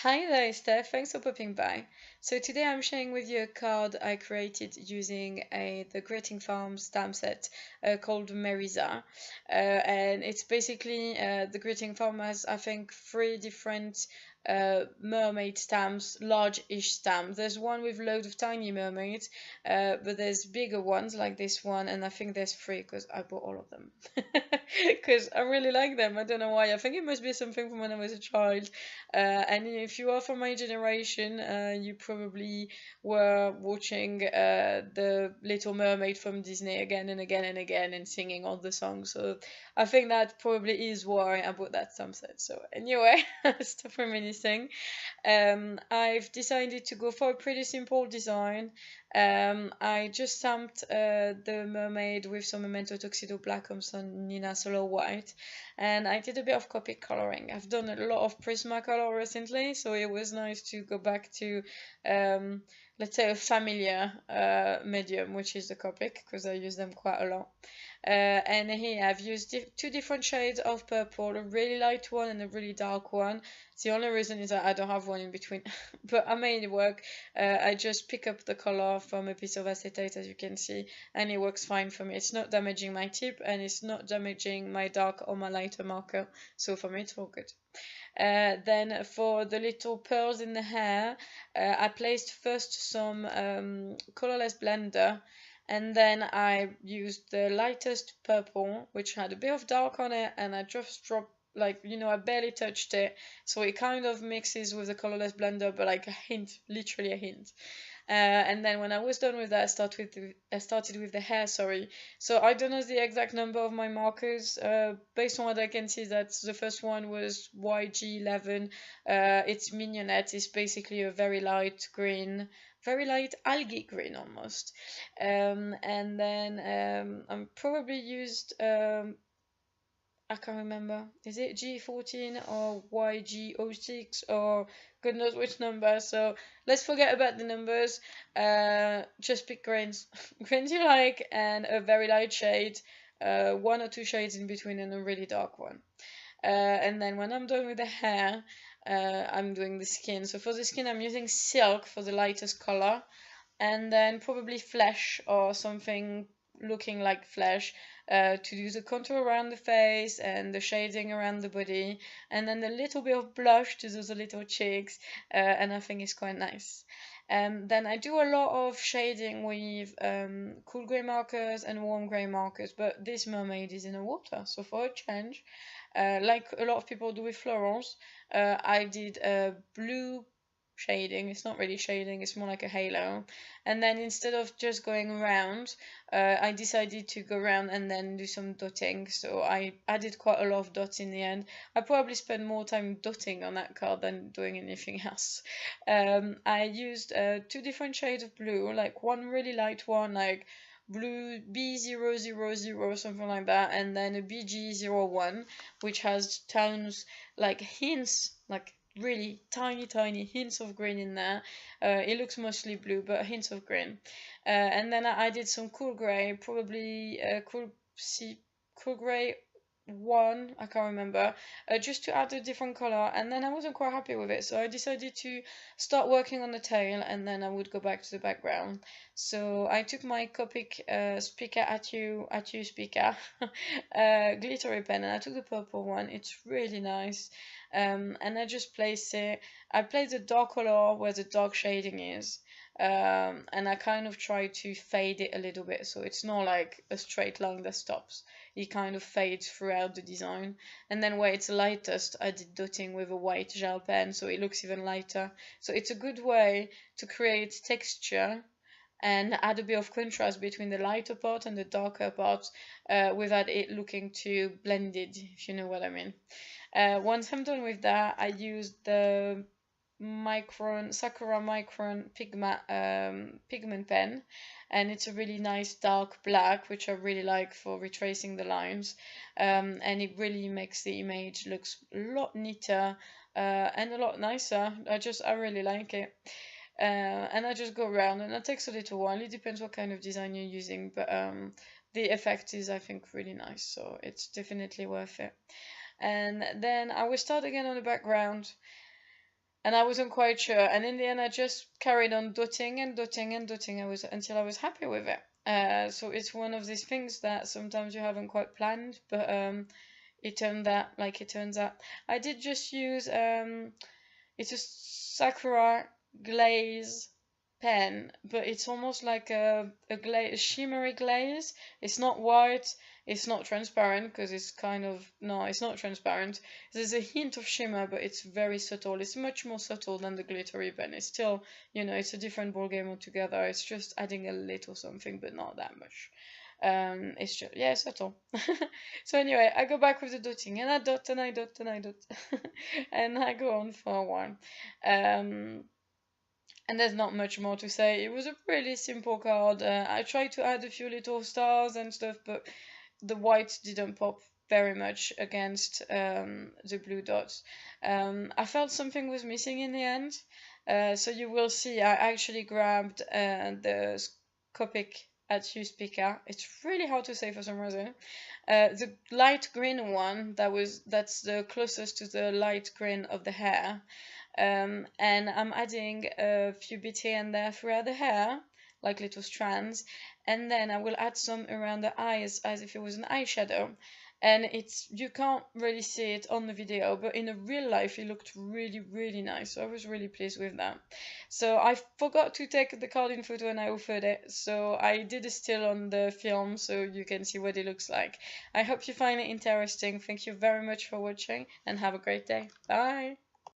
Hi there, Steph. Thanks for popping by. So today I'm sharing with you a card I created using the Greeting Farm stamp set called MERISA. And it's basically the Greeting Farm has, I think, three different mermaid stamps, large-ish stamps. There's one with loads of tiny mermaids, but there's bigger ones like this one, and I think there's three because I bought all of them. Because I really like them. I don't know why. I think it must be something from when I was a child. And if you are from my generation, you probably were watching The Little Mermaid from Disney again and again and again and singing all the songs. So I think that probably is why I bought that stamp set. So anyway, stop reminiscing. I've decided to go for a pretty simple design. I just stamped the mermaid with some Memento Tuxedo Black on some Nina Solo White, and I did a bit of Copic coloring. I've done a lot of Prismacolor recently, so it was nice to go back to, let's say, a familiar medium, which is the Copic, because I use them quite a lot. And here I've used two different shades of purple, a really light one and a really dark one. The only reason is that I don't have one in between, but I made it work. I just pick up the color from a piece of acetate, as you can see, and it works fine for me. It's not damaging my tip, and it's not damaging my dark or my lighter marker, so for me it's all good. Then for the little pearls in the hair, I placed first some colorless blender, and then I used the lightest purple, which had a bit of dark on it, and I just dropped, like, I barely touched it, so it kind of mixes with the colorless blender, but like a hint, literally a hint. And then when I was done with that, I started with the hair, sorry. So I don't know the exact number of my markers. Based on what I can see, that the first one was YG11. It's Mignonette. It's basically a very light green, very light algae green almost. And then I probably used I can't remember. Is it G14 or YG06 or God knows which number? So let's forget about the numbers. Just pick grains, grains you like, and a very light shade, one or two shades in between, and a really dark one. And then when I'm done with the hair, I'm doing the skin. So for the skin, I'm using silk for the lightest color, and then probably flesh or something looking like flesh to do the contour around the face and the shading around the body, and then a little bit of blush to do the little cheeks, and I think it's quite nice. Then I do a lot of shading with cool grey markers and warm grey markers, but this mermaid is in the water, so for a change, like a lot of people do with florals, I did a blue shading. It's not really shading, it's more like a halo. And then instead of just going around, I decided to go around and then do some dotting. So I added quite a lot of dots in the end. I probably spent more time dotting on that card than doing anything else. I used two different shades of blue, like one really light one, like blue B000, something like that, and then a BG01, which has tones like hints, like really tiny hints of green in there. It looks mostly blue, but hints of green. And then I did some cool gray, probably cool gray one, I can't remember, just to add a different color, and then I wasn't quite happy with it, so I decided to start working on the tail, and then I would go back to the background. So I took my Copic Ciao At You Spica glittery pen, and I took the purple one. It's really nice. And I just place it. I place the dark color where the dark shading is, and I kind of try to fade it a little bit, so it's not like a straight line that stops. It kind of fades throughout the design. And then where it's lightest, I did dotting with a white gel pen, so it looks even lighter. So it's a good way to create texture and add a bit of contrast between the lighter part and the darker parts, without it looking too blended, if you know what I mean. Once I'm done with that, I used the Sakura Micron pigment pen, and it's a really nice dark black, which I really like for retracing the lines, and it really makes the image looks a lot neater and a lot nicer. I really like it. And I just go around, and it takes a little while. It depends what kind of design you're using, but the effect is, I think, really nice, so it's definitely worth it. And then I will start again on the background. and I wasn't quite sure. And in the end, I just carried on dotting and dotting and dotting. Until I was happy with it. So it's one of these things that sometimes you haven't quite planned, but it turned out like it turns out. I did just use it's a Sakura glaze pen, but it's almost like a shimmery glaze. It's not white, it's not transparent because it's kind of, no, it's not transparent. There's a hint of shimmer, but it's very subtle. It's much more subtle than the glittery pen. It's still, you know, it's a different ball game altogether. It's just adding a little something, but not that much. It's just, yeah, subtle. So anyway, I go back with the dotting, and I dot and I dot and I dot, and I go on for a while. And there's not much more to say. It was a pretty simple card. I tried to add a few little stars and stuff, but the white didn't pop very much against the blue dots. I felt something was missing in the end. So you will see, I actually grabbed the Copic At You Spica. It's really hard to say for some reason. The light green one, that's the closest to the light green of the hair. And I'm adding a few bits here and there throughout the hair, like little strands, and then I will add some around the eyes as if it was an eyeshadow. And you can't really see it on the video, but in a real life it looked really, really nice. So I was really pleased with that. So I forgot to take the card in photo and I offered it, so I did a still on the film so you can see what it looks like. I hope you find it interesting. Thank you very much for watching and have a great day. Bye!